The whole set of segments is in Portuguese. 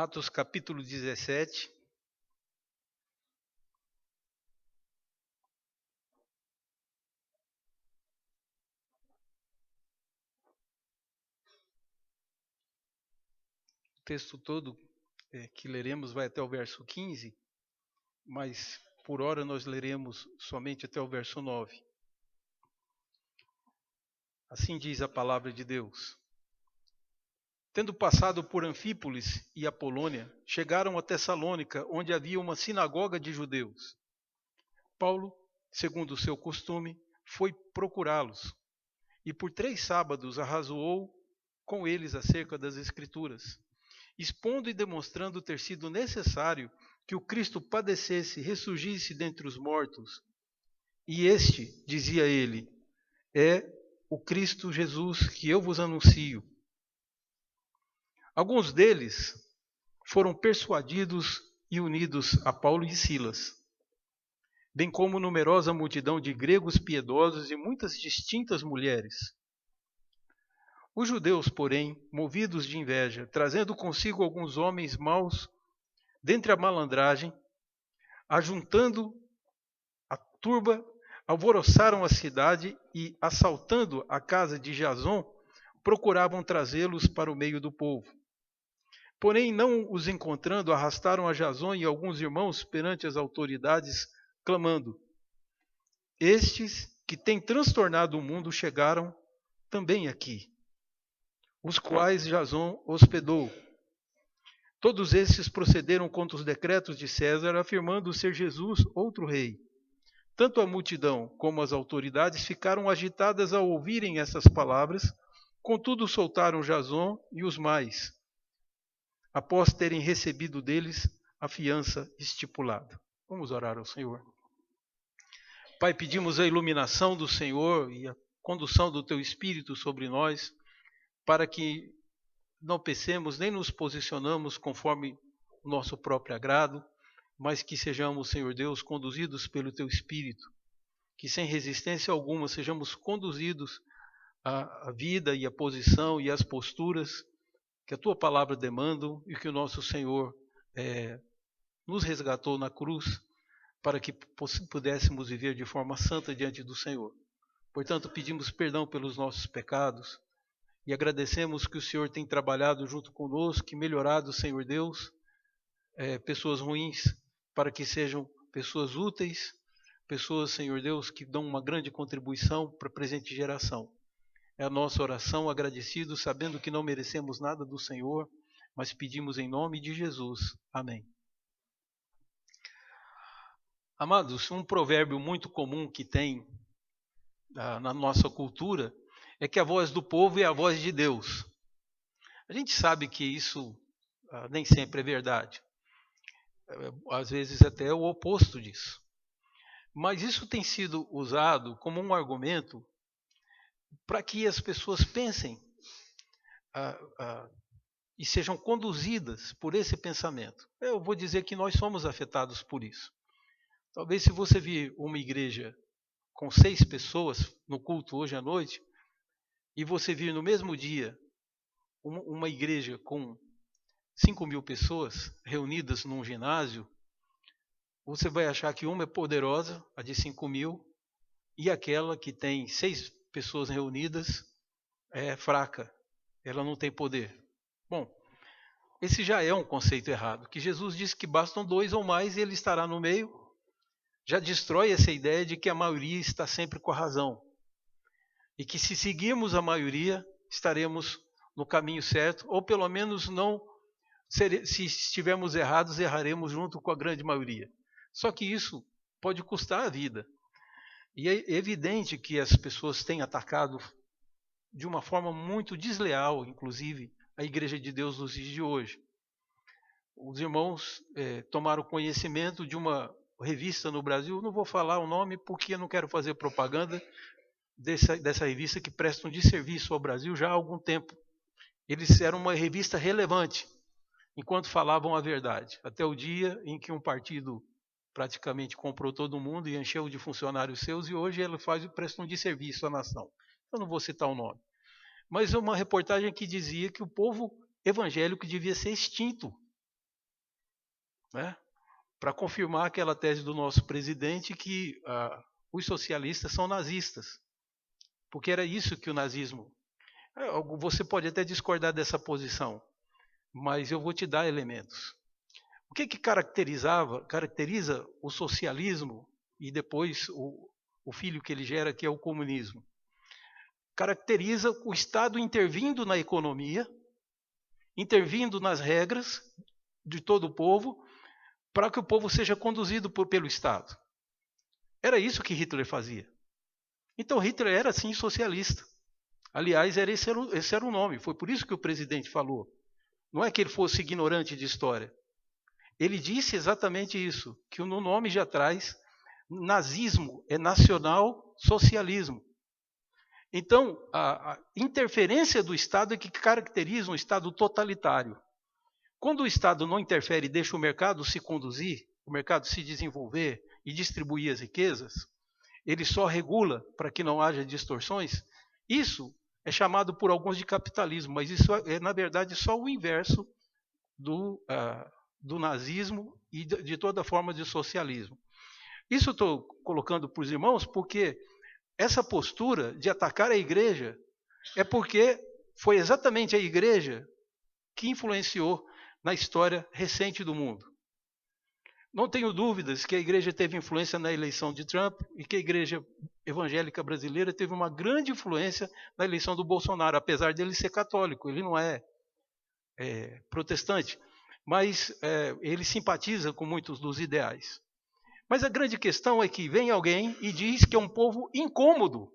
Atos capítulo 17. O texto todo que leremos vai até o verso 15, mas por hora nós leremos somente até o verso 9. Assim diz a palavra de Deus. Tendo passado por Anfípolis e Apolônia, chegaram a Tessalônica, onde havia uma sinagoga de judeus. Paulo, segundo o seu costume, foi procurá-los, e por 3 sábados arrazoou com eles acerca das Escrituras, expondo e demonstrando ter sido necessário que o Cristo padecesse e ressurgisse dentre os mortos. E este, dizia ele, é o Cristo Jesus que eu vos anuncio. Alguns deles foram persuadidos e unidos a Paulo e Silas, bem como numerosa multidão de gregos piedosos e muitas distintas mulheres. Os judeus, porém, movidos de inveja, trazendo consigo alguns homens maus dentre a malandragem, ajuntando a turba, alvoroçaram a cidade e, assaltando a casa de Jason, procuravam trazê-los para o meio do povo. Porém, não os encontrando, arrastaram a Jason e alguns irmãos perante as autoridades, clamando: estes que têm transtornado o mundo chegaram também aqui, os quais Jason hospedou. Todos esses procederam contra os decretos de César, afirmando ser Jesus outro rei. Tanto a multidão como as autoridades ficaram agitadas ao ouvirem essas palavras, contudo soltaram Jason e os mais, após terem recebido deles a fiança estipulada. Vamos orar ao Senhor. Pai, pedimos a iluminação do Senhor e a condução do Teu Espírito sobre nós, para que não pensemos nem nos posicionamos conforme o nosso próprio agrado, mas que sejamos, Senhor Deus, conduzidos pelo Teu Espírito, que sem resistência alguma sejamos conduzidos à vida e à posição e às posturas que a Tua palavra demanda e que o nosso Senhor nos resgatou na cruz para que pudéssemos viver de forma santa diante do Senhor. Portanto, pedimos perdão pelos nossos pecados e agradecemos que o Senhor tem trabalhado junto conosco e melhorado, Senhor Deus, pessoas ruins para que sejam pessoas úteis, pessoas, Senhor Deus, que dão uma grande contribuição para a presente geração. É a nossa oração, agradecidos, sabendo que não merecemos nada do Senhor, mas pedimos em nome de Jesus. Amém. Amados, um provérbio muito comum que tem na nossa cultura é que a voz do povo é a voz de Deus. A gente sabe que isso nem sempre é verdade. Às vezes até é o oposto disso. Mas isso tem sido usado como um argumento para que as pessoas pensem e sejam conduzidas por esse pensamento. Eu vou dizer que nós somos afetados por isso. Talvez se você vir uma igreja com 6 pessoas no culto hoje à noite, e você vir no mesmo dia uma igreja com 5.000 pessoas reunidas num ginásio, você vai achar que uma é poderosa, a de 5.000, e aquela que tem 6 pessoas reunidas é fraca, ela não tem poder. Bom, esse já é um conceito errado, que Jesus disse que bastam 2 ou mais e ele estará no meio, já destrói essa ideia de que a maioria está sempre com a razão. E que se seguirmos a maioria, estaremos no caminho certo, ou pelo menos não, se estivermos errados, erraremos junto com a grande maioria. Só que isso pode custar a vida. E é evidente que as pessoas têm atacado de uma forma muito desleal, inclusive, a Igreja de Deus nos dias de hoje. Os irmãos tomaram conhecimento de uma revista no Brasil, não vou falar o nome porque eu não quero fazer propaganda dessa revista que presta um desserviço ao Brasil já há algum tempo. Eles eram uma revista relevante, enquanto falavam a verdade, até o dia em que um partido praticamente comprou todo mundo e encheu de funcionários seus, e hoje ele presta um desserviço à nação. Eu não vou citar o nome. Mas é uma reportagem que dizia que o povo evangélico devia ser extinto, né, para confirmar aquela tese do nosso presidente que os socialistas são nazistas, porque era isso que o nazismo... Você pode até discordar dessa posição, mas eu vou te dar elementos. O que caracteriza o socialismo e depois o filho que ele gera, que é o comunismo? Caracteriza o Estado intervindo na economia, intervindo nas regras de todo o povo, para que o povo seja conduzido pelo Estado. Era isso que Hitler fazia. Então Hitler era sim socialista. Aliás, esse era o nome, foi por isso que o presidente falou. Não é que ele fosse ignorante de história. Ele disse exatamente isso, que no nome já traz nazismo, é nacional socialismo. Então, a interferência do Estado é que caracteriza um Estado totalitário. Quando o Estado não interfere e deixa o mercado se conduzir, o mercado se desenvolver e distribuir as riquezas, ele só regula para que não haja distorções, isso é chamado por alguns de capitalismo, mas isso é, na verdade, só o inverso do nazismo e de toda forma de socialismo. Isso estou colocando para os irmãos porque essa postura de atacar a igreja é porque foi exatamente a igreja que influenciou na história recente do mundo. Não tenho dúvidas que a igreja teve influência na eleição de Trump e que a igreja evangélica brasileira teve uma grande influência na eleição do Bolsonaro, apesar dele ser católico, ele não é protestante, mas ele simpatiza com muitos dos ideais. Mas a grande questão é que vem alguém e diz que é um povo incômodo.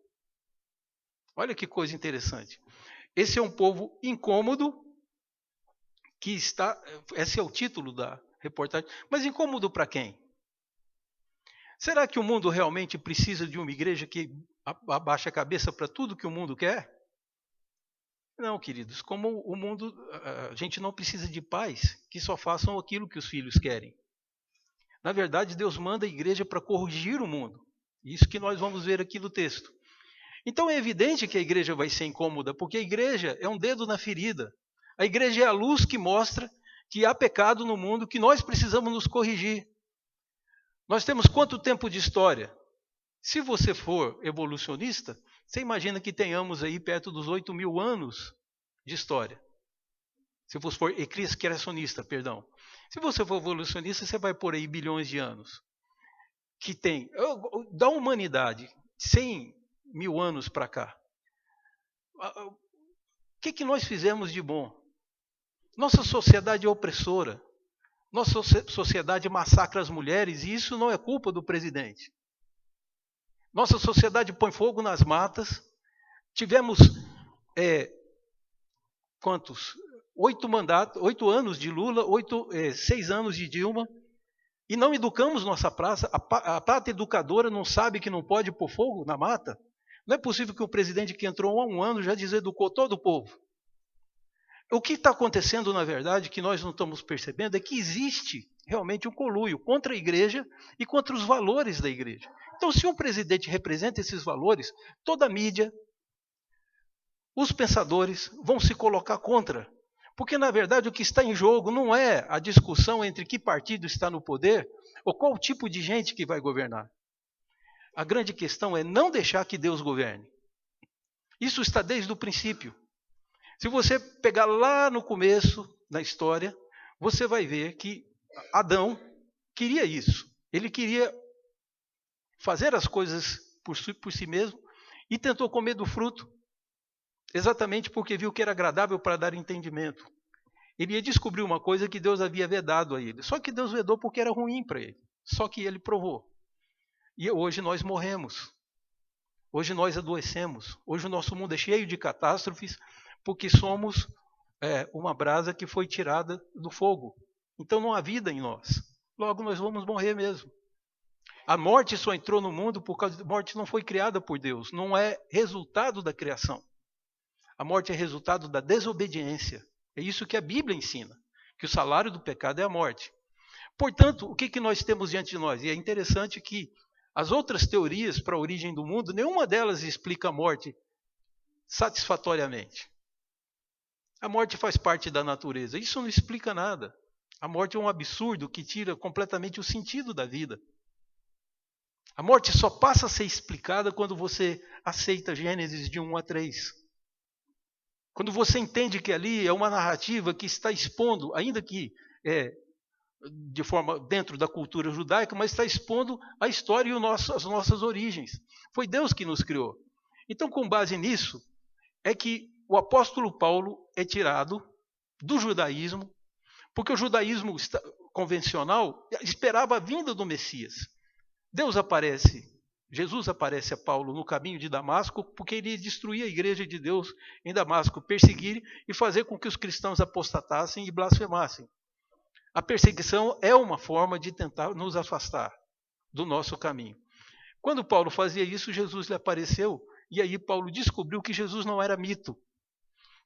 Olha que coisa interessante. Esse é um povo incômodo que está... Esse é o título da reportagem. Mas incômodo para quem? Será que o mundo realmente precisa de uma igreja que abaixa a cabeça para tudo que o mundo quer? Não, queridos. Como o mundo... A gente não precisa de pais que só façam aquilo que os filhos querem. Na verdade, Deus manda a igreja para corrigir o mundo. Isso que nós vamos ver aqui no texto. Então é evidente que a igreja vai ser incômoda, porque a igreja é um dedo na ferida. A igreja é a luz que mostra que há pecado no mundo, que nós precisamos nos corrigir. Nós temos quanto tempo de história? Se você for evolucionista, você imagina que tenhamos aí perto dos 8.000 anos de história. Se você for criacionista, perdão. Se você for evolucionista, você vai por aí bilhões de anos. Que tem, da humanidade, 100.000 anos para cá. O que nós fizemos de bom? Nossa sociedade é opressora. Nossa sociedade massacra as mulheres e isso não é culpa do presidente. Nossa sociedade põe fogo nas matas. Tivemos quantos? 8 anos de Lula, 6 anos de Dilma. E não educamos nossa praça. A prata educadora não sabe que não pode pôr fogo na mata? Não é possível que o presidente que entrou há um ano já deseducou todo o povo. O que está acontecendo, na verdade, que nós não estamos percebendo, é que existe realmente um conluio contra a igreja e contra os valores da igreja. Então, se um presidente representa esses valores, toda a mídia, os pensadores vão se colocar contra. Porque, na verdade, o que está em jogo não é a discussão entre que partido está no poder ou qual tipo de gente que vai governar. A grande questão é não deixar que Deus governe. Isso está desde o princípio. Se você pegar lá no começo, na história, você vai ver que Adão queria isso. Ele queria fazer as coisas por si mesmo e tentou comer do fruto, exatamente porque viu que era agradável para dar entendimento. Ele ia descobrir uma coisa que Deus havia vedado a ele. Só que Deus vedou porque era ruim para ele. Só que ele provou. E hoje nós morremos. Hoje nós adoecemos. Hoje o nosso mundo é cheio de catástrofes porque somos uma brasa que foi tirada do fogo. Então não há vida em nós. Logo nós vamos morrer mesmo. A morte só entrou no mundo por causa... A morte não foi criada por Deus. Não é resultado da criação. A morte é resultado da desobediência. É isso que a Bíblia ensina. Que o salário do pecado é a morte. Portanto, o que nós temos diante de nós? E é interessante que as outras teorias para a origem do mundo, nenhuma delas explica a morte satisfatoriamente. A morte faz parte da natureza. Isso não explica nada. A morte é um absurdo que tira completamente o sentido da vida. A morte só passa a ser explicada quando você aceita Gênesis de 1 a 3. Quando você entende que ali é uma narrativa que está expondo, ainda que de forma dentro da cultura judaica, mas está expondo a história e as nossas origens. Foi Deus que nos criou. Então, com base nisso, é que o apóstolo Paulo é tirado do judaísmo, porque o judaísmo convencional esperava a vinda do Messias. Jesus aparece a Paulo no caminho de Damasco, porque ele ia destruir a igreja de Deus em Damasco, perseguir e fazer com que os cristãos apostatassem e blasfemassem. A perseguição é uma forma de tentar nos afastar do nosso caminho. Quando Paulo fazia isso, Jesus lhe apareceu, e aí Paulo descobriu que Jesus não era mito.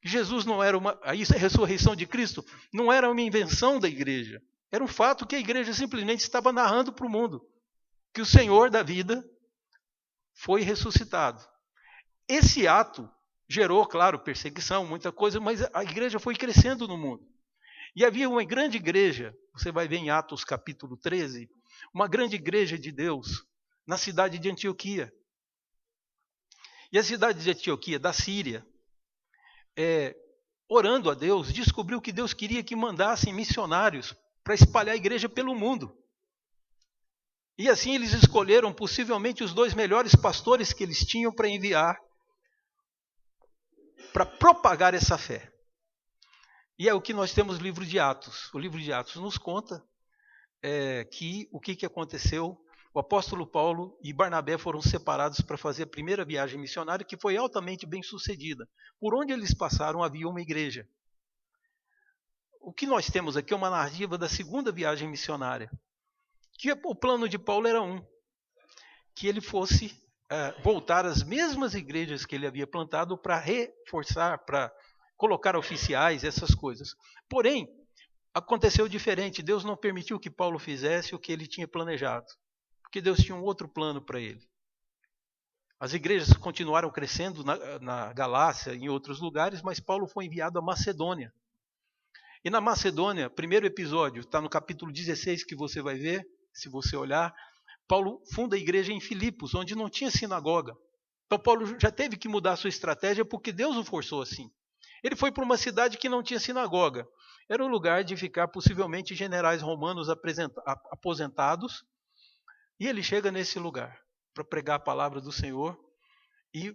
Jesus não era a ressurreição de Cristo não era uma invenção da igreja. Era um fato que a igreja simplesmente estava narrando para o mundo. Que o Senhor da vida foi ressuscitado. Esse ato gerou, claro, perseguição, muita coisa, mas a igreja foi crescendo no mundo. E havia uma grande igreja, você vai ver em Atos capítulo 13, uma grande igreja de Deus na cidade de Antioquia. E a cidade de Antioquia, da Síria, orando a Deus, descobriu que Deus queria que mandassem missionários para espalhar a igreja pelo mundo. E assim eles escolheram possivelmente os 2 melhores pastores que eles tinham para enviar para propagar essa fé. E é o que nós temos no livro de Atos. O livro de Atos nos conta o que aconteceu. O apóstolo Paulo e Barnabé foram separados para fazer a primeira viagem missionária, que foi altamente bem sucedida. Por onde eles passaram havia uma igreja. O que nós temos aqui é uma narrativa da segunda viagem missionária. Que o plano de Paulo era que ele fosse voltar às mesmas igrejas que ele havia plantado para reforçar, para colocar oficiais, essas coisas. Porém, aconteceu diferente. Deus não permitiu que Paulo fizesse o que ele tinha planejado, porque Deus tinha um outro plano para ele. As igrejas continuaram crescendo na Galácia e em outros lugares, mas Paulo foi enviado à Macedônia. E na Macedônia, primeiro episódio, está no capítulo 16 que você vai ver, se você olhar, Paulo funda a igreja em Filipos, onde não tinha sinagoga. Então Paulo já teve que mudar a sua estratégia porque Deus o forçou assim. Ele foi para uma cidade que não tinha sinagoga. Era um lugar de ficar possivelmente generais romanos aposentados. E ele chega nesse lugar para pregar a palavra do Senhor e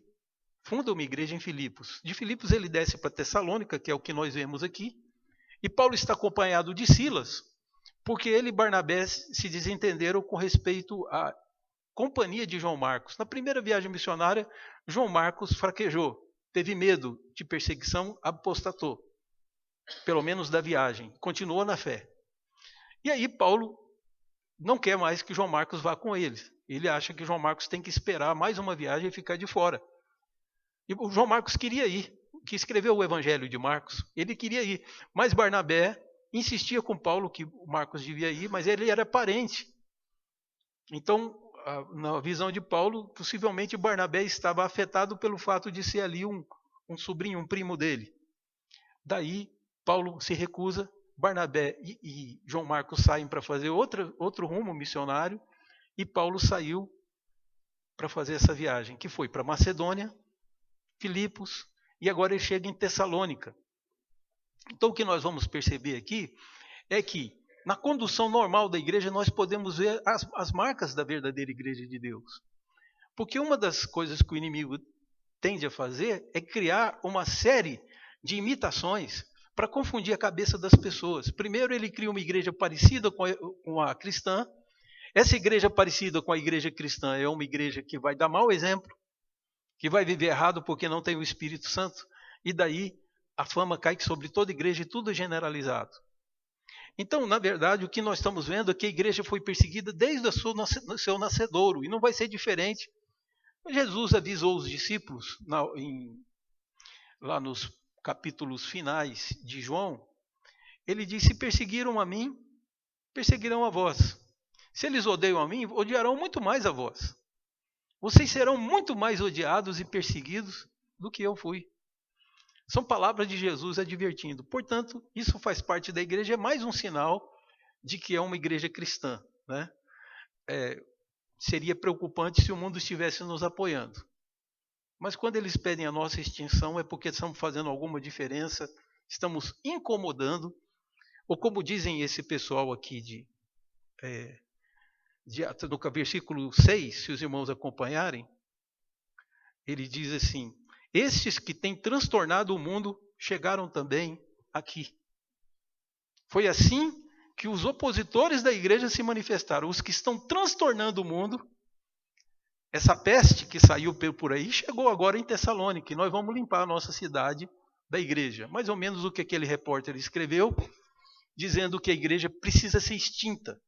funda uma igreja em Filipos. De Filipos ele desce para Tessalônica, que é o que nós vemos aqui. E Paulo está acompanhado de Silas, porque ele e Barnabé se desentenderam com respeito à companhia de João Marcos. Na primeira viagem missionária, João Marcos fraquejou, teve medo de perseguição, apostatou, pelo menos da viagem, continuou na fé. E aí Paulo não quer mais que João Marcos vá com eles. Ele acha que João Marcos tem que esperar mais uma viagem e ficar de fora. E o João Marcos queria ir, que escreveu o Evangelho de Marcos, ele queria ir, mas Barnabé insistia com Paulo que Marcos devia ir, mas ele era parente. Então, na visão de Paulo, possivelmente Barnabé estava afetado pelo fato de ser ali um sobrinho, um primo dele. Daí, Paulo se recusa, Barnabé e João Marcos saem para fazer outro rumo missionário, e Paulo saiu para fazer essa viagem, que foi para Macedônia, Filipos, e agora ele chega em Tessalônica. Então o que nós vamos perceber aqui é que na condução normal da igreja nós podemos ver as marcas da verdadeira igreja de Deus. Porque uma das coisas que o inimigo tende a fazer é criar uma série de imitações para confundir a cabeça das pessoas. Primeiro ele cria uma igreja parecida com a cristã. Essa igreja parecida com a igreja cristã é uma igreja que vai dar mau exemplo, que vai viver errado porque não tem o Espírito Santo, e daí a fama cai sobre toda a igreja e tudo é generalizado. Então, na verdade, o que nós estamos vendo é que a igreja foi perseguida desde o seu nascedouro, e não vai ser diferente. Jesus avisou os discípulos, lá nos capítulos finais de João, ele disse: se perseguiram a mim, perseguirão a vós. Se eles odeiam a mim, odiarão muito mais a vós. Vocês serão muito mais odiados e perseguidos do que eu fui. São palavras de Jesus advertindo. Portanto, isso faz parte da igreja, é mais um sinal de que é uma igreja cristã, né? Seria preocupante se o mundo estivesse nos apoiando. Mas quando eles pedem a nossa extinção é porque estamos fazendo alguma diferença, estamos incomodando, ou como dizem esse pessoal aqui do versículo 6, se os irmãos acompanharem, ele diz assim: estes que têm transtornado o mundo chegaram também aqui. Foi assim que os opositores da igreja se manifestaram. Os que estão transtornando o mundo, essa peste que saiu por aí, chegou agora em Tessalônica, e nós vamos limpar a nossa cidade da igreja. Mais ou menos o que aquele repórter escreveu, dizendo que a igreja precisa ser extinta.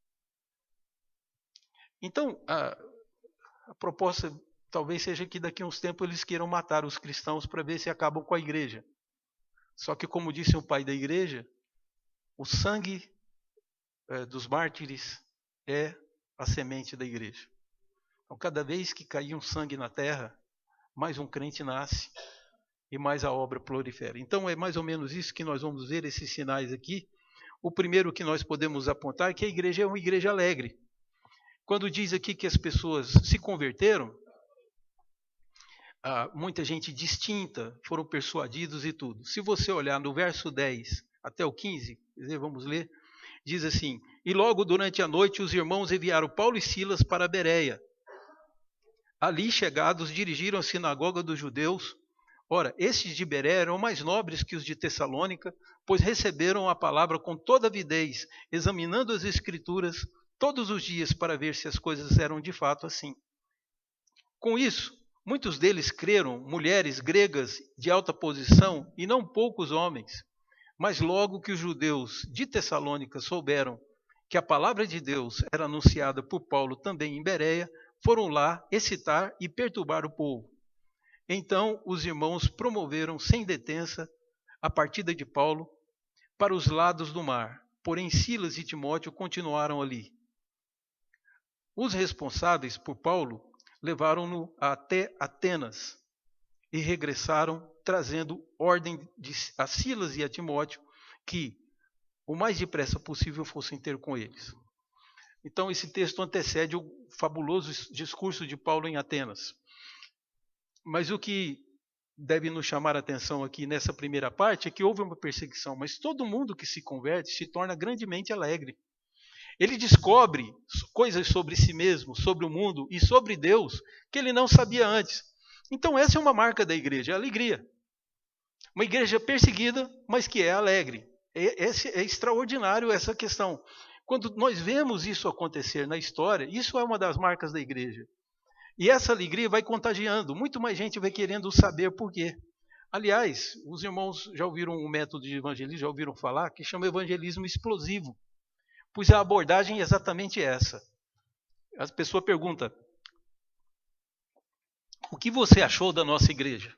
Então, a proposta talvez seja que daqui a uns tempos eles queiram matar os cristãos para ver se acabam com a igreja. Só que, como disse o pai da igreja, o sangue dos mártires é a semente da igreja. Então, cada vez que cair um sangue na terra, mais um crente nasce e mais a obra prolifera. Então, é mais ou menos isso que nós vamos ver, esses sinais aqui. O primeiro que nós podemos apontar é que a igreja é uma igreja alegre. Quando diz aqui que as pessoas se converteram, muita gente distinta, foram persuadidos e tudo. Se você olhar no verso 10 até o 15, vamos ler, diz assim: e logo durante a noite os irmãos enviaram Paulo e Silas para Bereia. Ali chegados, dirigiram a sinagoga dos judeus. Ora, estes de Bereia eram mais nobres que os de Tessalônica, pois receberam a palavra com toda avidez, examinando as escrituras todos os dias para ver se as coisas eram de fato assim. Com isso, muitos deles creram, mulheres gregas de alta posição e não poucos homens. Mas logo que os judeus de Tessalônica souberam que a palavra de Deus era anunciada por Paulo também em Bereia, foram lá excitar e perturbar o povo. Então os irmãos promoveram sem detença a partida de Paulo para os lados do mar. Porém Silas e Timóteo continuaram ali. Os responsáveis por Paulo levaram-no até Atenas e regressaram trazendo ordem a Silas e a Timóteo que o mais depressa possível fossem ter com eles. Então esse texto antecede o fabuloso discurso de Paulo em Atenas. Mas o que deve nos chamar a atenção aqui nessa primeira parte é que houve uma perseguição, mas todo mundo que se converte se torna grandemente alegre. Ele descobre coisas sobre si mesmo, sobre o mundo e sobre Deus que ele não sabia antes. Então essa é uma marca da igreja, a alegria. Uma igreja perseguida, mas que é alegre. É extraordinário essa questão. Quando nós vemos isso acontecer na história, isso é uma das marcas da igreja. E essa alegria vai contagiando. Muito mais gente vai querendo saber por quê. Aliás, os irmãos já ouviram um método de evangelismo, já ouviram falar, que chama evangelismo explosivo. Pois a abordagem é exatamente essa. A pessoa pergunta: o que você achou da nossa igreja?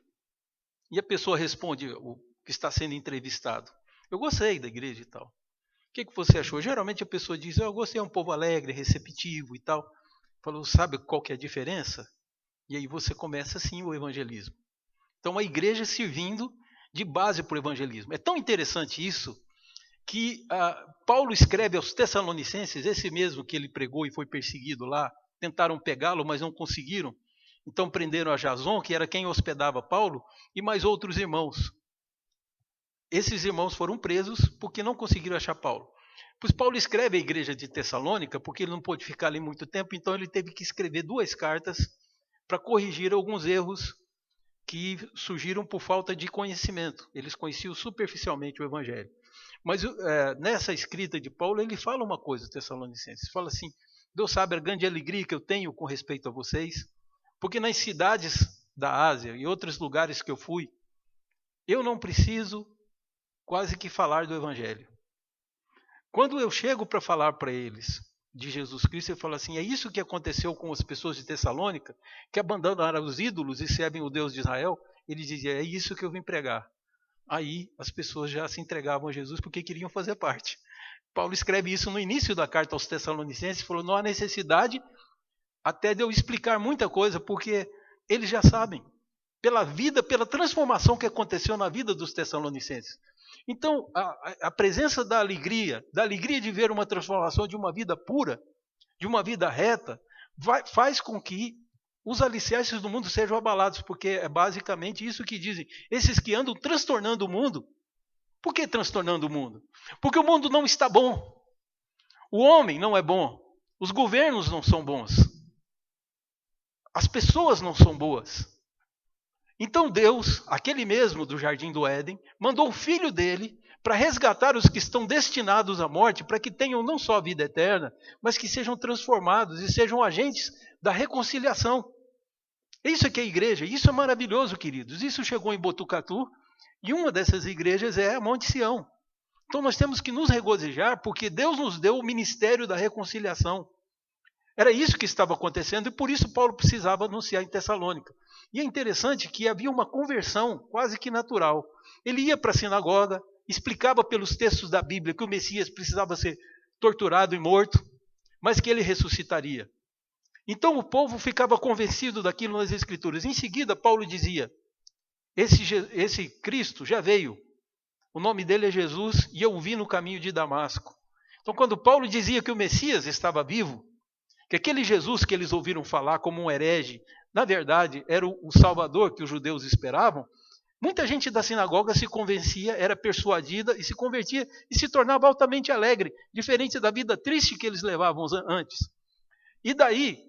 E a pessoa responde, o que está sendo entrevistado: eu gostei da igreja e tal. O que você achou? Geralmente a pessoa diz: eu gostei, é um povo alegre, receptivo e tal. Falou: sabe qual que é a diferença? E aí você começa assim o evangelismo. Então a igreja servindo de base para o evangelismo. É tão interessante isso que Paulo escreve aos Tessalonicenses, esse mesmo que ele pregou e foi perseguido lá, tentaram pegá-lo, mas não conseguiram. Então prenderam a Jason, que era quem hospedava Paulo, e mais outros irmãos. Esses irmãos foram presos porque não conseguiram achar Paulo. Pois Paulo escreve à igreja de Tessalônica, porque ele não pôde ficar ali muito tempo, então ele teve que escrever 2 cartas para corrigir alguns erros que surgiram por falta de conhecimento. Eles conheciam superficialmente o evangelho. Mas nessa escrita de Paulo, ele fala uma coisa, Tessalonicenses. Fala assim: Deus sabe a grande alegria que eu tenho com respeito a vocês, porque nas cidades da Ásia e outros lugares que eu fui, eu não preciso quase que falar do evangelho. Quando eu chego para falar para eles de Jesus Cristo, eu falo assim: é isso que aconteceu com as pessoas de Tessalônica, que abandonaram os ídolos e servem o Deus de Israel. Ele dizia: é isso que eu vim pregar. Aí as pessoas já se entregavam a Jesus porque queriam fazer parte. Paulo escreve isso no início da carta aos Tessalonicenses, falou: não há necessidade até de eu explicar muita coisa, porque eles já sabem, pela vida, pela transformação que aconteceu na vida dos Tessalonicenses. Então, a presença da alegria de ver uma transformação de uma vida pura, de uma vida reta, faz com que os alicerces do mundo sejam abalados, porque é basicamente isso que dizem. Esses que andam transtornando o mundo. Por que transtornando o mundo? Porque o mundo não está bom. O homem não é bom. Os governos não são bons. As pessoas não são boas. Então Deus, aquele mesmo do Jardim do Éden, mandou o Filho dele para resgatar os que estão destinados à morte, para que tenham não só a vida eterna, mas que sejam transformados e sejam agentes da reconciliação. Isso é que é a igreja. Isso é maravilhoso, queridos. Isso chegou em Botucatu e uma dessas igrejas é a Monte Sião. Então nós temos que nos regozijar porque Deus nos deu o ministério da reconciliação. Era isso que estava acontecendo e por isso Paulo precisava anunciar em Tessalônica. E é interessante que havia uma conversão quase que natural. Ele ia para a sinagoga, explicava pelos textos da Bíblia que o Messias precisava ser torturado e morto, mas que ele ressuscitaria. Então o povo ficava convencido daquilo nas Escrituras. Em seguida, Paulo dizia, esse Cristo já veio, o nome dele é Jesus e eu o vi no caminho de Damasco. Então quando Paulo dizia que o Messias estava vivo, que aquele Jesus que eles ouviram falar como um herege, na verdade era o Salvador que os judeus esperavam, muita gente da sinagoga se convencia, era persuadida e se convertia e se tornava altamente alegre, diferente da vida triste que eles levavam antes. E daí,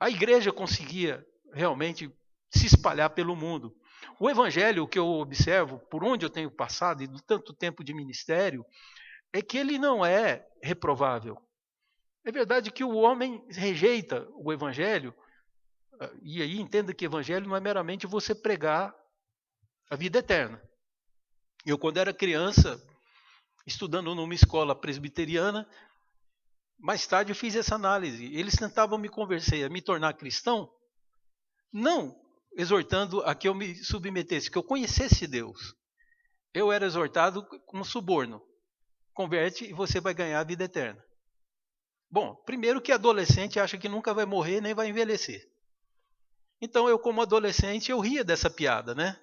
a igreja conseguia realmente se espalhar pelo mundo. O evangelho que eu observo, por onde eu tenho passado e do tanto tempo de ministério, é que ele não é reprovável. É verdade que o homem rejeita o evangelho, e aí entenda que evangelho não é meramente você pregar a vida eterna. Eu, quando era criança, estudando numa escola presbiteriana, mais tarde eu fiz essa análise. Eles tentavam me convencer a me tornar cristão, não exortando a que eu me submetesse, que eu conhecesse Deus. Eu era exortado como suborno. Converte e você vai ganhar a vida eterna. Bom, primeiro que adolescente acha que nunca vai morrer nem vai envelhecer. Então eu, como adolescente, eu ria dessa piada, né?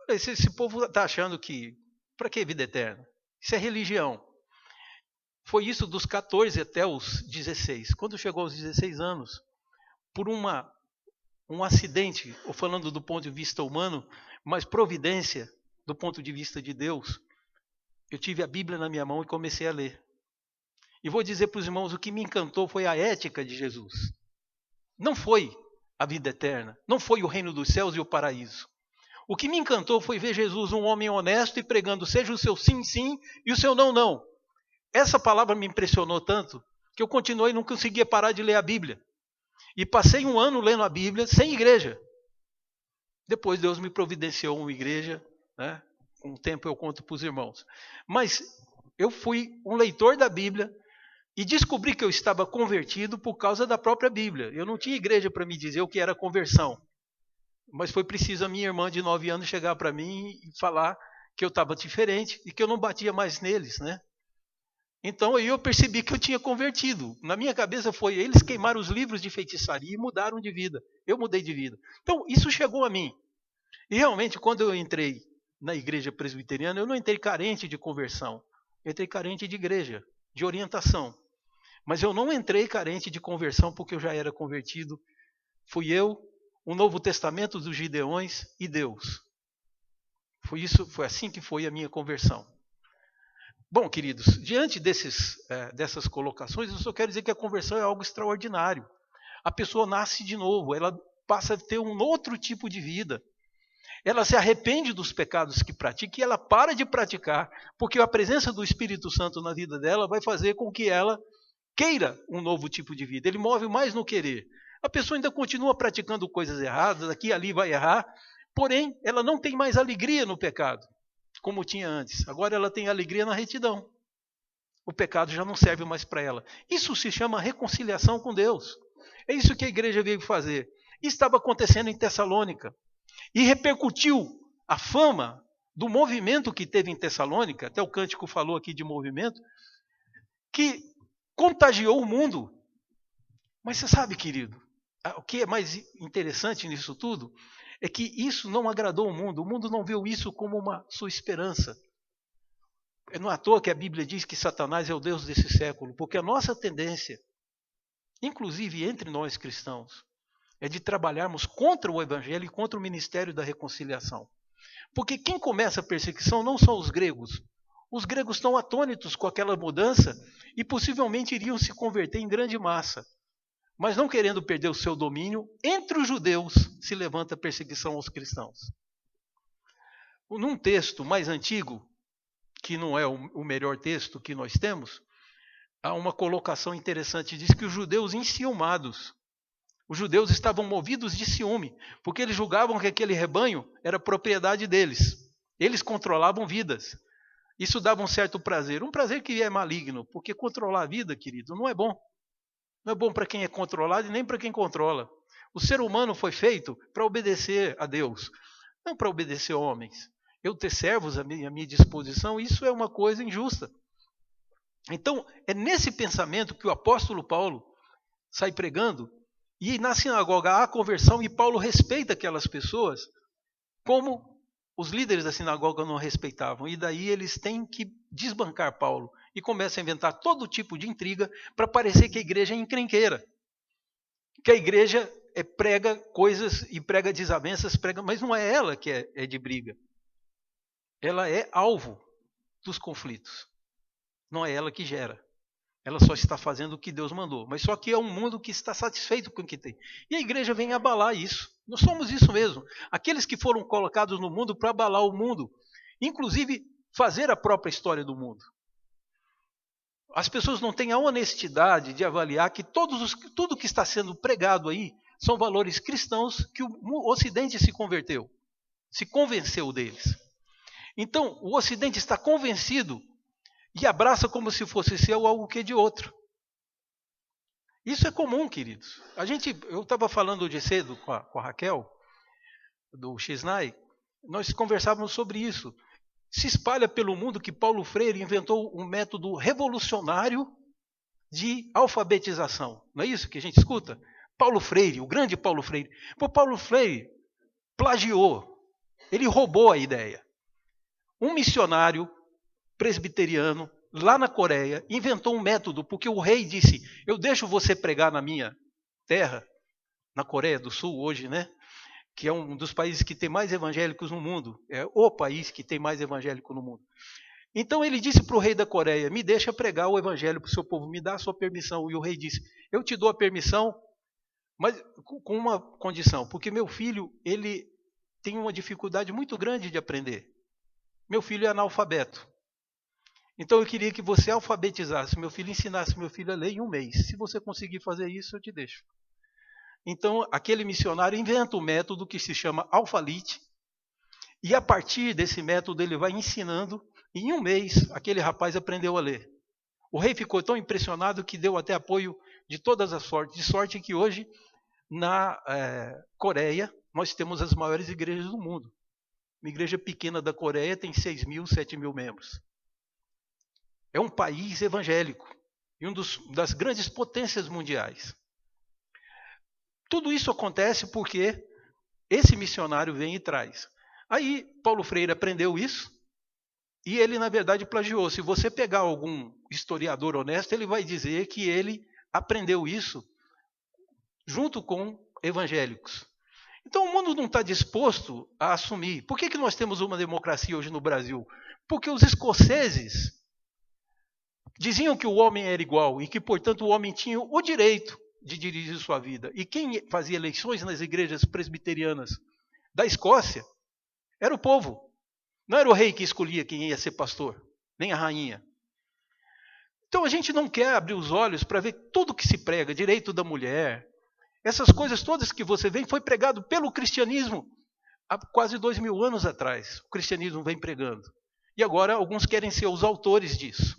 Esse povo está achando que, para que vida eterna? Isso é religião. Foi isso dos 14 até os 16. Quando chegou aos 16 anos, por um acidente, ou falando do ponto de vista humano, mas providência do ponto de vista de Deus, eu tive a Bíblia na minha mão e comecei a ler. E vou dizer para os irmãos, o que me encantou foi a ética de Jesus. Não foi a vida eterna, não foi o reino dos céus e o paraíso. O que me encantou foi ver Jesus, um homem honesto, e pregando, seja o seu sim, sim, e o seu não, não. Essa palavra me impressionou tanto, que eu continuei e não conseguia parar de ler a Bíblia. E passei um ano lendo a Bíblia, sem igreja. Depois Deus me providenciou uma igreja, né? Com o tempo eu conto para os irmãos. Mas eu fui um leitor da Bíblia, e descobri que eu estava convertido por causa da própria Bíblia. Eu não tinha igreja para me dizer o que era conversão. Mas foi preciso a minha irmã de 9 anos chegar para mim e falar que eu estava diferente e que eu não batia mais neles, né? Então aí eu percebi que eu tinha convertido. Na minha cabeça foi, eles queimaram os livros de feitiçaria e mudaram de vida. Eu mudei de vida. Então isso chegou a mim. E realmente quando eu entrei na igreja presbiteriana, eu não entrei carente de conversão. Eu entrei carente de igreja, de orientação. Mas eu não entrei carente de conversão porque eu já era convertido. Fui eu, o Novo Testamento dos Gideões e Deus. Foi assim que foi a minha conversão. Bom, queridos, diante dessas colocações, eu só quero dizer que a conversão é algo extraordinário. A pessoa nasce de novo, ela passa a ter um outro tipo de vida. Ela se arrepende dos pecados que pratica e ela para de praticar, porque a presença do Espírito Santo na vida dela vai fazer com que ela queira um novo tipo de vida. Ele move mais no querer. A pessoa ainda continua praticando coisas erradas, aqui e ali vai errar, porém, ela não tem mais alegria no pecado, como tinha antes. Agora ela tem alegria na retidão. O pecado já não serve mais para ela. Isso se chama reconciliação com Deus. É isso que a igreja veio fazer. E estava acontecendo em Tessalônica. E repercutiu a fama do movimento que teve em Tessalônica, até o cântico falou aqui de movimento, que contagiou o mundo. Mas você sabe, querido, o que é mais interessante nisso tudo é que isso não agradou o mundo não viu isso como uma sua esperança. Não é à toa que a Bíblia diz que Satanás é o Deus desse século, porque a nossa tendência, inclusive entre nós cristãos, é de trabalharmos contra o Evangelho e contra o ministério da reconciliação. Porque quem começa a perseguição não são os gregos. Os gregos estão atônitos com aquela mudança e possivelmente iriam se converter em grande massa. Mas não querendo perder o seu domínio, entre os judeus se levanta a perseguição aos cristãos. Num texto mais antigo, que não é o melhor texto que nós temos, há uma colocação interessante. Diz que os judeus enciumados, os judeus estavam movidos de ciúme, porque eles julgavam que aquele rebanho era propriedade deles. Eles controlavam vidas. Isso dava um certo prazer. Um prazer que é maligno, porque controlar a vida, querido, não é bom. Não é bom para quem é controlado e nem para quem controla. O ser humano foi feito para obedecer a Deus, não para obedecer a homens. Eu ter servos à minha disposição, isso é uma coisa injusta. Então, é nesse pensamento que o apóstolo Paulo sai pregando, e na sinagoga há conversão, e Paulo respeita aquelas pessoas, como os líderes da sinagoga não respeitavam. E daí eles têm que desbancar Paulo, e começam a inventar todo tipo de intriga, para parecer que a igreja é encrenqueira. Que a igreja prega coisas e prega desavenças, mas não é ela que é de briga. Ela é alvo dos conflitos. Não é ela que gera. Ela só está fazendo o que Deus mandou. Mas só que é um mundo que está satisfeito com o que tem. E a igreja vem abalar isso. Nós somos isso mesmo. Aqueles que foram colocados no mundo para abalar o mundo. Inclusive, fazer a própria história do mundo. As pessoas não têm a honestidade de avaliar que tudo que está sendo pregado aí são valores cristãos que o Ocidente se converteu. Se convenceu deles. Então, o Ocidente está convencido e abraça como se fosse seu algo que é de outro. Isso é comum, queridos. Eu estava falando hoje cedo com a Raquel, do Xnai, nós conversávamos sobre isso. Se espalha pelo mundo que Paulo Freire inventou um método revolucionário de alfabetização. Não é isso que a gente escuta? Paulo Freire, o grande Paulo Freire. Paulo Freire plagiou, ele roubou a ideia. Um missionário presbiteriano, lá na Coreia, inventou um método, porque o rei disse, eu deixo você pregar na minha terra, na Coreia do Sul hoje, né? Que é um dos países que tem mais evangélicos no mundo, é o país que tem mais evangélico no mundo. Então ele disse para o rei da Coreia, me deixa pregar o evangelho para o seu povo, me dá a sua permissão. E o rei disse, eu te dou a permissão, mas com uma condição, porque meu filho, ele tem uma dificuldade muito grande de aprender. Meu filho é analfabeto. Então eu queria que você alfabetizasse meu filho, ensinasse meu filho a ler em um mês. Se você conseguir fazer isso, eu te deixo. Então aquele missionário inventa um método que se chama Alphalete, e a partir desse método ele vai ensinando, e em um mês aquele rapaz aprendeu a ler. O rei ficou tão impressionado que deu até apoio de todas as sortes, de sorte que hoje na Coreia nós temos as maiores igrejas do mundo. Uma igreja pequena da Coreia tem 6 mil, 7 mil membros. É um país evangélico e das grandes potências mundiais. Tudo isso acontece porque esse missionário vem e traz. Aí Paulo Freire aprendeu isso e ele, na verdade, plagiou. Se você pegar algum historiador honesto, ele vai dizer que ele aprendeu isso junto com evangélicos. Então o mundo não está disposto a assumir. Por que nós temos uma democracia hoje no Brasil? Porque os escoceses diziam que o homem era igual e que, portanto, o homem tinha o direito de dirigir sua vida. E quem fazia eleições nas igrejas presbiterianas da Escócia era o povo. Não era o rei que escolhia quem ia ser pastor, nem a rainha. Então a gente não quer abrir os olhos para ver tudo que se prega, direito da mulher. Essas coisas todas que você vê foi pregado pelo cristianismo há quase 2000 anos atrás. O cristianismo vem pregando. E agora alguns querem ser os autores disso.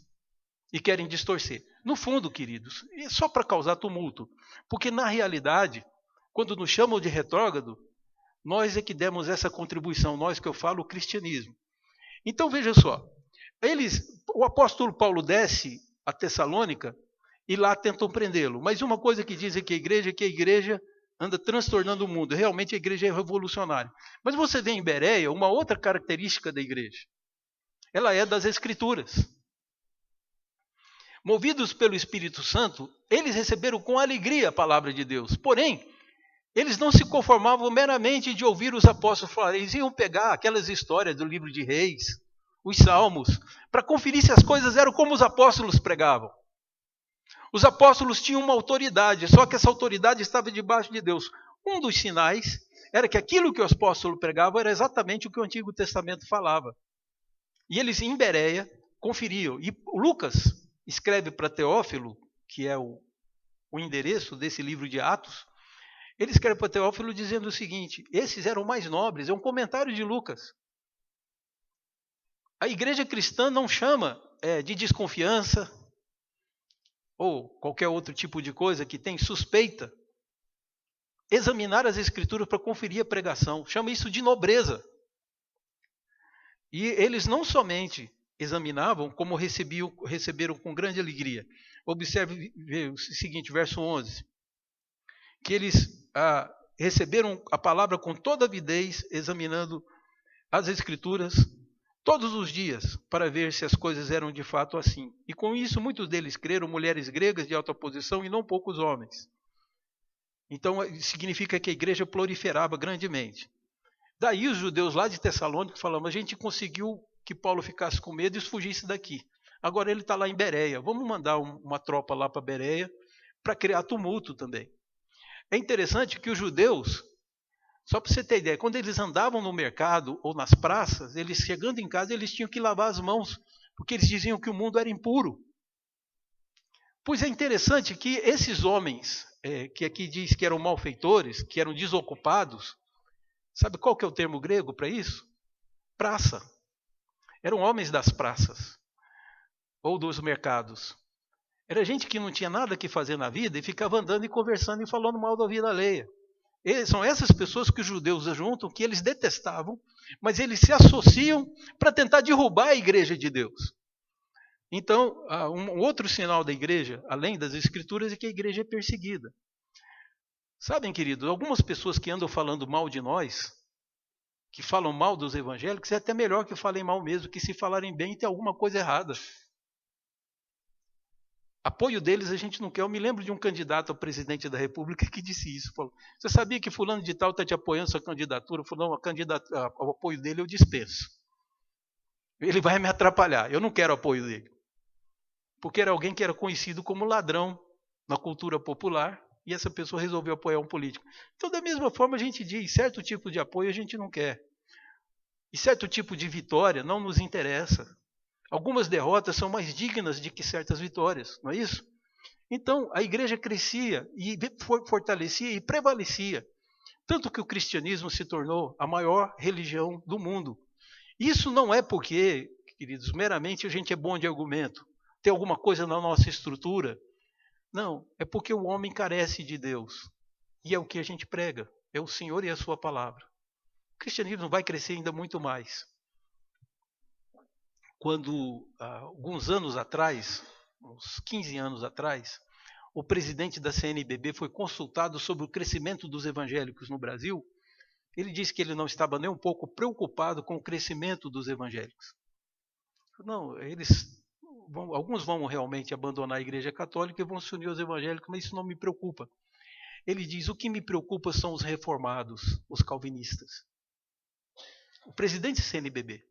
E querem distorcer. No fundo, queridos, é só para causar tumulto. Porque, na realidade, quando nos chamam de retrógrado, nós é que demos essa contribuição, nós que eu falo, o cristianismo. Então, veja só, o apóstolo Paulo desce a Tessalônica e lá tentam prendê-lo. Mas uma coisa que dizem que a igreja anda transtornando o mundo. Realmente a igreja é revolucionária. Mas você vê em Bereia uma outra característica da igreja. ela é das Escrituras. Movidos pelo Espírito Santo, eles receberam com alegria a palavra de Deus. Porém, eles não se conformavam meramente de ouvir os apóstolos falar. Eles iam pegar aquelas histórias do livro de Reis, os Salmos, para conferir se as coisas eram como os apóstolos pregavam. Os apóstolos tinham uma autoridade, só que essa autoridade estava debaixo de Deus. Um dos sinais era que aquilo que os apóstolos pregavam era exatamente o que o Antigo Testamento falava. E eles, em Bereia, conferiam. E Lucas escreve para Teófilo, que é o endereço desse livro de Atos, ele escreve para Teófilo dizendo o seguinte: esses eram mais nobres, é um comentário de Lucas. A igreja cristã não chama de desconfiança ou qualquer outro tipo de coisa que tem suspeita. Examinar as escrituras para conferir a pregação, chama isso de nobreza. E eles não somente examinavam, como receberam com grande alegria. Observe o seguinte, verso 11. Que eles receberam a palavra com toda avidez, examinando as Escrituras todos os dias, para ver se as coisas eram de fato assim. E com isso, muitos deles creram, mulheres gregas de alta posição e não poucos homens. Então, significa que a igreja proliferava grandemente. Daí os judeus lá de Tessalônica falaram: a gente conseguiu que Paulo ficasse com medo e fugisse daqui. Agora ele está lá em Bereia. Vamos mandar uma tropa lá para Bereia para criar tumulto também. É interessante que os judeus, só para você ter ideia, quando eles andavam no mercado ou nas praças, eles chegando em casa, eles tinham que lavar as mãos, porque eles diziam que o mundo era impuro. Pois é interessante que esses homens, que aqui diz que eram malfeitores, que eram desocupados, sabe qual que é o termo grego para isso? Praça. Eram homens das praças, ou dos mercados. Era gente que não tinha nada que fazer na vida e ficava andando e conversando e falando mal da vida alheia. São essas pessoas que os judeus juntam, que eles detestavam, mas eles se associam para tentar derrubar a igreja de Deus. Então, um outro sinal da igreja, além das escrituras, é que a igreja é perseguida. Sabem, queridos, algumas pessoas que andam falando mal de nós, que falam mal dos evangélicos, é até melhor que falem mal mesmo, que se falarem bem tem alguma coisa errada. Apoio deles a gente não quer. Eu me lembro de um candidato a presidente da República que disse isso. Falou: você sabia que fulano de tal está te apoiando sua candidatura? Falou: não, o apoio dele eu dispenso. Ele vai me atrapalhar. Eu não quero apoio dele. Porque era alguém que era conhecido como ladrão na cultura popular e essa pessoa resolveu apoiar um político. Então, da mesma forma, a gente diz: certo tipo de apoio a gente não quer. E certo tipo de vitória não nos interessa. Algumas derrotas são mais dignas de que certas vitórias, não é isso? Então, a igreja crescia e fortalecia e prevalecia. Tanto que o cristianismo se tornou a maior religião do mundo. Isso não é porque, queridos, meramente a gente é bom de argumento, tem alguma coisa na nossa estrutura. Não, é porque o homem carece de Deus. E é o que a gente prega, é o Senhor e a sua palavra. O cristianismo vai crescer ainda muito mais. Quando, alguns anos atrás, uns 15 anos atrás, o presidente da CNBB foi consultado sobre o crescimento dos evangélicos no Brasil, ele disse que ele não estava nem um pouco preocupado com o crescimento dos evangélicos. Não, alguns vão realmente abandonar a Igreja Católica e vão se unir aos evangélicos, mas isso não me preocupa. Ele diz: o que me preocupa são os reformados, os calvinistas. O presidente da CNBB.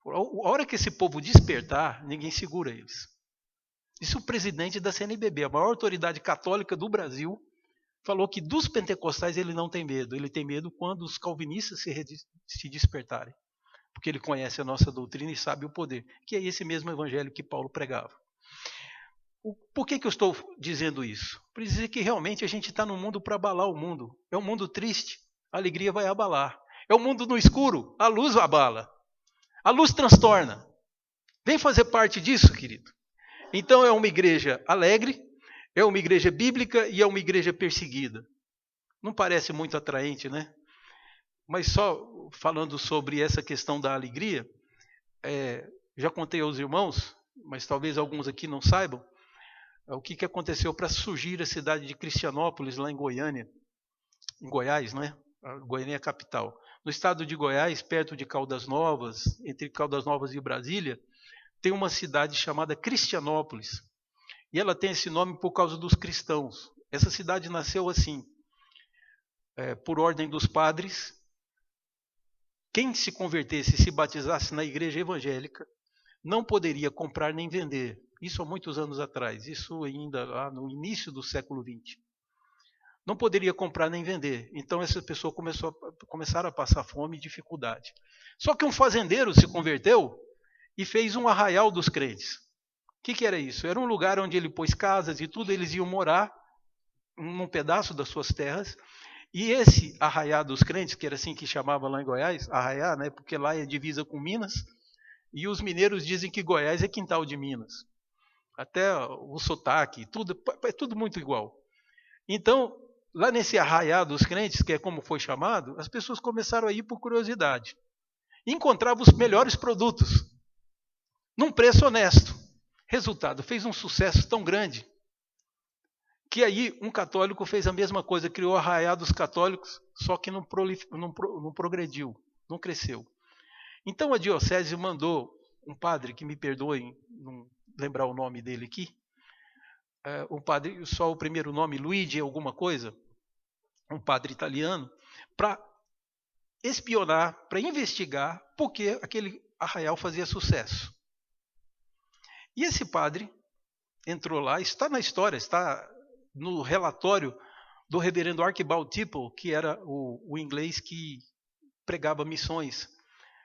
A hora que esse povo despertar, ninguém segura eles. Isso o presidente da CNBB, a maior autoridade católica do Brasil, falou que dos pentecostais ele não tem medo. Ele tem medo quando os calvinistas se despertarem. Porque ele conhece a nossa doutrina e sabe o poder, que é esse mesmo evangelho que Paulo pregava. Por que eu estou dizendo isso? Para dizer que realmente a gente está no mundo para abalar o mundo. É um mundo triste, a alegria vai abalar. É um mundo no escuro, a luz abala. A luz transtorna. Vem fazer parte disso, querido. Então é uma igreja alegre, é uma igreja bíblica e é uma igreja perseguida. Não parece muito atraente, né? Mas só falando sobre essa questão da alegria, já contei aos irmãos, mas talvez alguns aqui não saibam, o que aconteceu para surgir a cidade de Cristianópolis, lá em Goiânia, em Goiás, não é? A Goiânia é a capital. No estado de Goiás, perto de Caldas Novas, entre Caldas Novas e Brasília, tem uma cidade chamada Cristianópolis. E ela tem esse nome por causa dos cristãos. Essa cidade nasceu assim, por ordem dos padres. Quem se convertesse e se batizasse na igreja evangélica não poderia comprar nem vender. Isso há muitos anos atrás, isso ainda lá no início do século XX. Não poderia comprar nem vender. Então essa pessoa começaram a passar fome e dificuldade. Só que um fazendeiro se converteu e fez um arraial dos crentes. O que era isso? Era um lugar onde ele pôs casas e tudo, eles iam morar num pedaço das suas terras. E esse arraiá dos crentes, que era assim que chamava lá em Goiás, arraiá, né, porque lá é divisa com Minas, e os mineiros dizem que Goiás é quintal de Minas. Até o sotaque, é tudo muito igual. Então, lá nesse arraiá dos crentes, que é como foi chamado, as pessoas começaram a ir por curiosidade. Encontravam os melhores produtos, num preço honesto. Resultado, fez um sucesso tão grande, que aí um católico fez a mesma coisa, criou o arraiá dos católicos, só que não progrediu, não cresceu. Então a diocese mandou um padre, que me perdoem não lembrar o nome dele aqui, um padre, só o primeiro nome, Luigi alguma coisa, um padre italiano, para espionar, para investigar por que aquele arraial fazia sucesso. E esse padre entrou lá, está na história, está no relatório do reverendo Archibald Tipple, que era o inglês que pregava missões,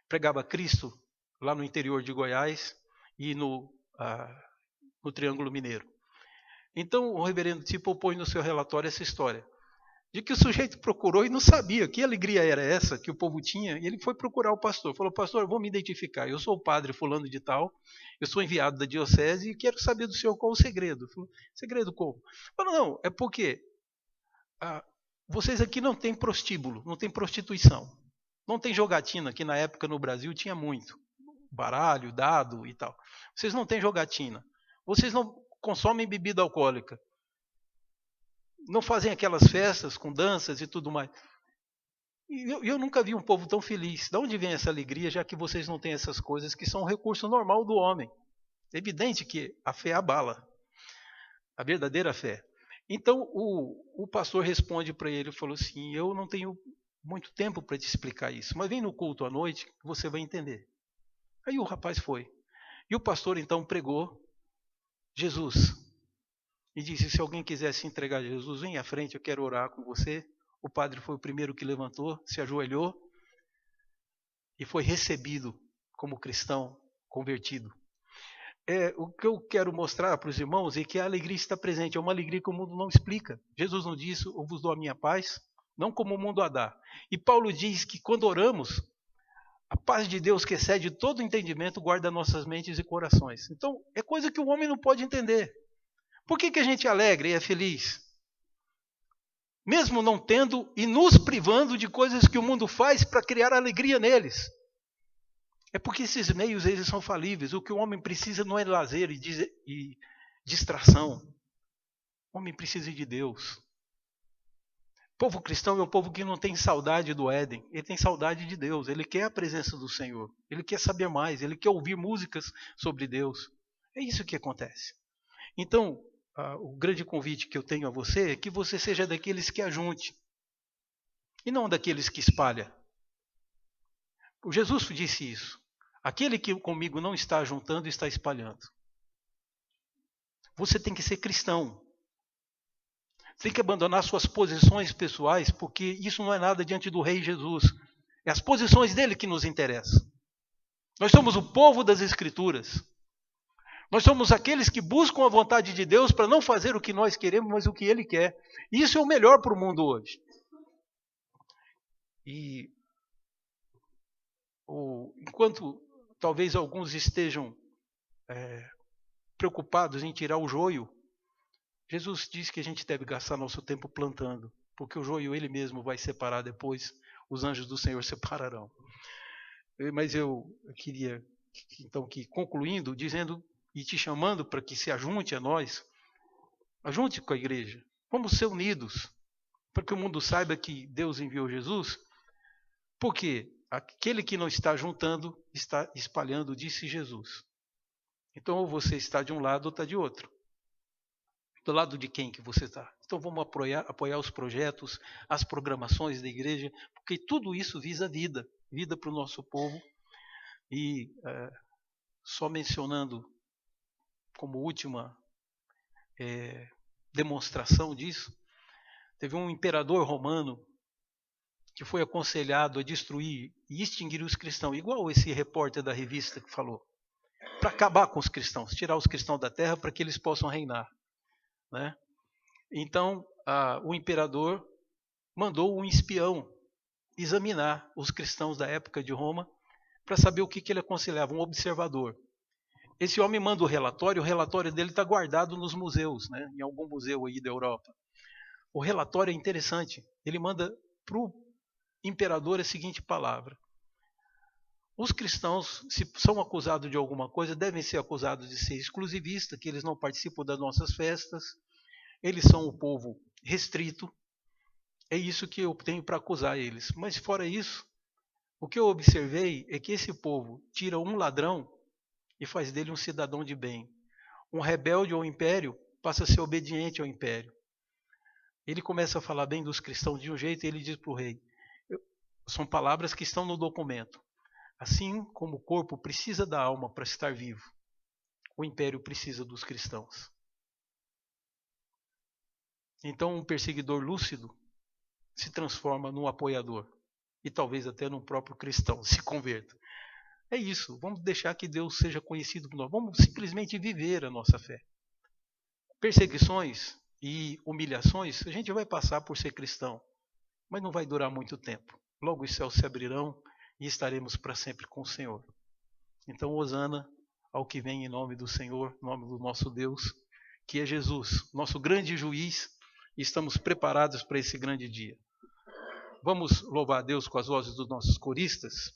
pregava Cristo lá no interior de Goiás e no Triângulo Mineiro. Então o reverendo Tipple põe no seu relatório essa história, de que o sujeito procurou e não sabia que alegria era essa que o povo tinha, e ele foi procurar o pastor. Falou, pastor, eu vou me identificar, eu sou o padre fulano de tal, eu sou enviado da diocese e quero saber do senhor qual o segredo. Falou, segredo como? Falou, não, é porque vocês aqui não têm prostíbulo, não tem prostituição, não tem jogatina, que na época no Brasil tinha muito, baralho, dado e tal. Vocês não têm jogatina, vocês não consomem bebida alcoólica, não fazem aquelas festas com danças e tudo mais. E eu nunca vi um povo tão feliz. De onde vem essa alegria, já que vocês não têm essas coisas que são um recurso normal do homem? É evidente que a fé abala, a verdadeira fé. Então o pastor responde para ele, falou assim, eu não tenho muito tempo para te explicar isso, mas vem no culto à noite que você vai entender. Aí o rapaz foi. E o pastor então pregou Jesus. E disse, se alguém quiser se entregar a Jesus, vem à frente, eu quero orar com você. O padre foi o primeiro que levantou, se ajoelhou e foi recebido como cristão convertido. O que eu quero mostrar para os irmãos é que a alegria está presente, é uma alegria que o mundo não explica. Jesus não disse, eu vos dou a minha paz, não como o mundo a dá. E Paulo diz que quando oramos, a paz de Deus que excede todo entendimento guarda nossas mentes e corações. Então, é coisa que o homem não pode entender. Por que a gente é alegre e é feliz? Mesmo não tendo e nos privando de coisas que o mundo faz para criar alegria neles. É porque esses meios eles são falíveis. O que o homem precisa não é lazer e distração. O homem precisa de Deus. O povo cristão é um povo que não tem saudade do Éden. Ele tem saudade de Deus. Ele quer a presença do Senhor. Ele quer saber mais. Ele quer ouvir músicas sobre Deus. É isso que acontece. Então, o grande convite que eu tenho a você é que você seja daqueles que ajunte e não daqueles que espalha. O Jesus disse isso. Aquele que comigo não está ajuntando, está espalhando. Você tem que ser cristão. Tem que abandonar suas posições pessoais, porque isso não é nada diante do Rei Jesus. É as posições dele que nos interessam. Nós somos o povo das Escrituras. Nós somos aqueles que buscam a vontade de Deus para não fazer o que nós queremos, mas o que Ele quer. E isso é o melhor para o mundo hoje. E enquanto talvez alguns estejam preocupados em tirar o joio, Jesus diz que a gente deve gastar nosso tempo plantando, porque o joio Ele mesmo vai separar depois, os anjos do Senhor separarão. Mas eu queria, então, que concluindo, dizendo e te chamando para que se ajunte a nós, ajunte com a igreja, vamos ser unidos, para que o mundo saiba que Deus enviou Jesus, porque aquele que não está juntando, está espalhando, disse Jesus. Então, ou você está de um lado ou está de outro. Do lado de quem que você está? Então, vamos apoiar os projetos, as programações da igreja, porque tudo isso visa vida para o nosso povo. E só mencionando como última demonstração disso, teve um imperador romano que foi aconselhado a destruir e extinguir os cristãos, igual esse repórter da revista que falou, para acabar com os cristãos, tirar os cristãos da terra para que eles possam reinar, né? Então, o imperador mandou um espião examinar os cristãos da época de Roma para saber o que ele aconselhava, um observador. Esse homem manda o relatório dele está guardado nos museus, né? Em algum museu aí da Europa. O relatório é interessante, ele manda para o imperador a seguinte palavra: os cristãos, se são acusados de alguma coisa, devem ser acusados de ser exclusivistas, que eles não participam das nossas festas, eles são o povo restrito, é isso que eu tenho para acusar eles. Mas fora isso, o que eu observei é que esse povo tira um ladrão e faz dele um cidadão de bem. Um rebelde ao império passa a ser obediente ao império. Ele começa a falar bem dos cristãos de um jeito e ele diz para o rei, são palavras que estão no documento: assim como o corpo precisa da alma para estar vivo, o império precisa dos cristãos. Então um perseguidor lúcido se transforma num apoiador e talvez até num próprio cristão se converta. É isso, vamos deixar que Deus seja conhecido por nós, vamos simplesmente viver a nossa fé. Perseguições e humilhações a gente vai passar por ser cristão, mas não vai durar muito tempo. Logo os céus se abrirão e estaremos para sempre com o Senhor. Então, hosana ao que vem em nome do Senhor, em nome do nosso Deus, que é Jesus, nosso grande juiz, e estamos preparados para esse grande dia. Vamos louvar a Deus com as vozes dos nossos coristas.